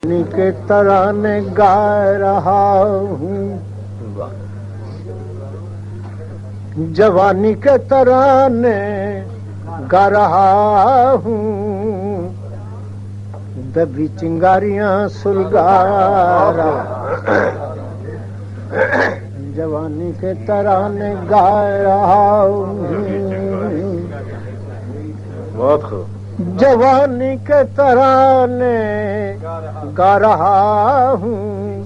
کے ترانے گا رہا ہوں، جوانی کے ترانے گا رہا ہوں، دبی چنگاریاں سلگا رہا، جوانی کے ترانے گا رہا ہوں، بہت خوب، جوانی کے ترانے گا رہا ہوں،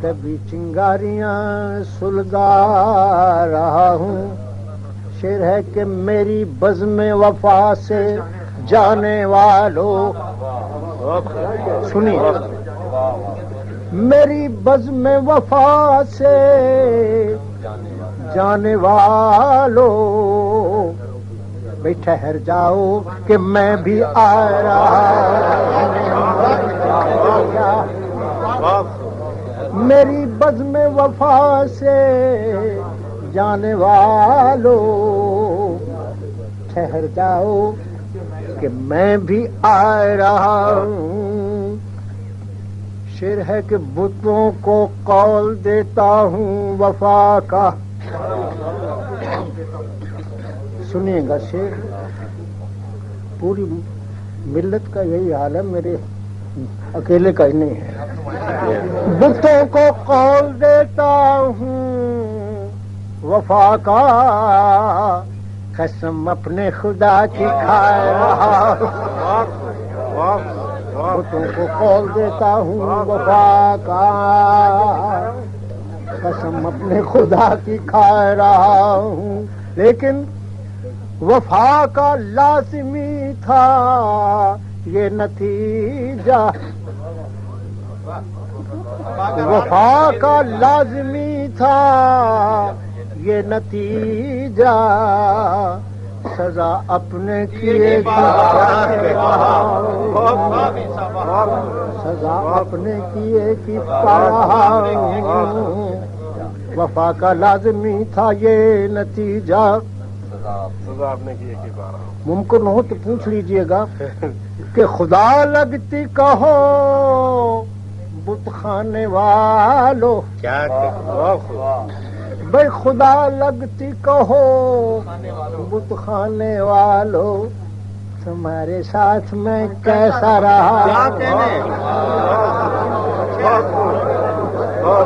دبی چنگاریاں سلگا رہا ہوں۔ شعر ہے کہ میری بزم وفا سے جانے والوں، سنیے، میری بزم وفا سے جانے والوں، بھئی ٹھہر جاؤ کہ میں بھی آ رہا ہوں، میری بزم وفا سے جانے والوں، ٹھہر جاؤ کہ میں بھی آ رہا ہوں۔ شعر ہے کہ بتوں کو قول دیتا ہوں وفا کا، سنیے گا شعر، پوری ملت کا یہی حال ہے، میرے اکیلے کا ہی نہیں ہے۔ بتوں کو قول دیتا ہوں وفا کا، قسم اپنے خدا کی کھا رہا ہوں، بتوں کو قول دیتا ہوں وفا کا، قسم اپنے خدا کی کھا رہا ہوں، لیکن وفا کا لازمی تھا یہ نتیجہ، وفا کا لازمی تھا یہ نتیجہ، سزا اپنے کیے کی، سزا اپنے کیے کی پا رہا ہوں، وفا کا لازمی تھا یہ نتیجہ، سزا آپ نے کی پا رہا ہوں۔ ممکن ہو تو پوچھ لیجئے گا کہ خدا لگتی کہو بت خانے والو، کیا بھئی خدا لگتی کہو بت خانے والو، تمہارے ساتھ میں کیسا رہا،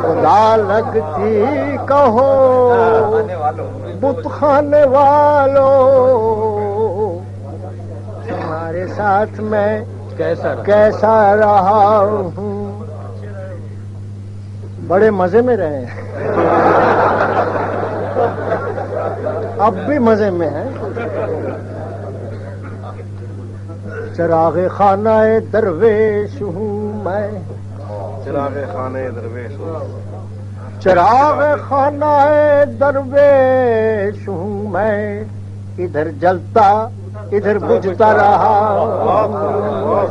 خدا لگتی کہو بت خانے والو، تمہارے ساتھ میں کیسا رہا ہوں۔ بڑے مزے میں رہے ہیں، اب بھی مزے میں ہیں۔ چراغ خانہ درویش ہوں میں، چراغ خانے درویش ہوں، چراغ خانہ درویش ہوں میں، ادھر جلتا ادھر بجھتا رہا،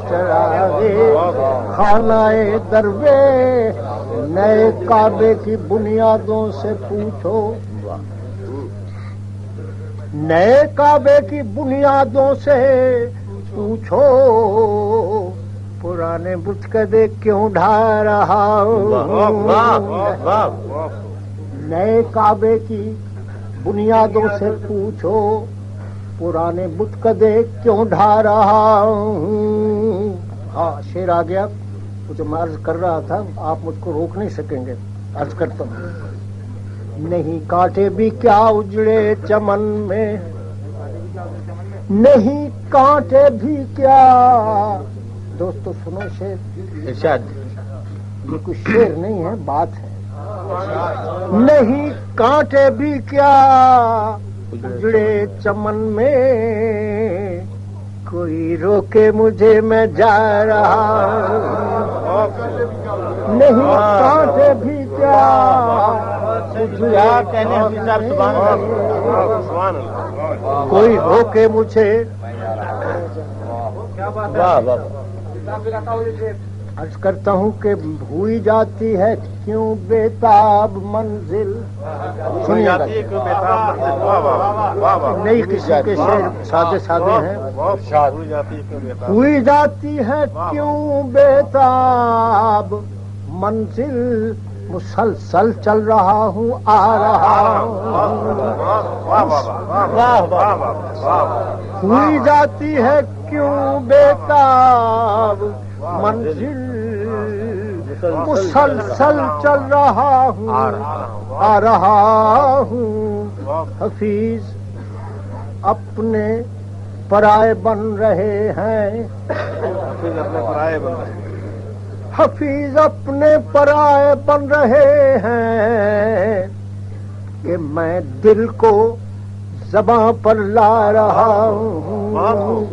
چراغ خانہ درویش، نئے کعبے کی بنیادوں سے پوچھو، نئے کعبے کی بنیادوں سے پوچھو، پرانے بت کدے کیوں ڈھا رہا ہوں، نئے کعبے کی بنیادوں سے پوچھو، پرانے بت کدے کیوں ڈھا رہا ہوں۔ ہاں شعر آ گیا، جو میں عرض کر رہا تھا، آپ مجھ کو روک نہیں سکیں گے، عرض کرتا ہوں۔ نہیں کانٹے بھی کیا اجڑے چمن میں، نہیں کانٹے بھی کیا، دوستو سنو شعر، ارشاد، یہ کچھ شعر نہیں ہے، بات ہے۔ نہیں کانٹے بھی کیا اجڑے چمن میں، کوئی روکے مجھے میں جا رہا ہوں، نہیں کانٹے بھی کیا کوئی روکے مجھے، عرض کرتا ہوں کہ بھوئی جاتی ہے کیوں بیتاب منزل. سنی جاتی ہے کہ بیتاب منزل. واہ واہ واہ واہ. نئی قسم کے شعر سادے سادے ہیں. بہت شاد ہوئی جاتی ہے کہ بیتاب. ہوئی جاتی ہے کیوں بیتاب منزل. مسلسل چل رہا ہوں آ رہا ہوں. ہوئی جاتی ہے کیوں بیتاب منزل. مسلسل چل رہا ہوں آ رہا ہوں. حفیظ اپنے پرائے بن رہے ہیں. حفیظ اپنے پرائے بن رہے ہیں کہ میں دل کو زباں پر لا رہا ہوں.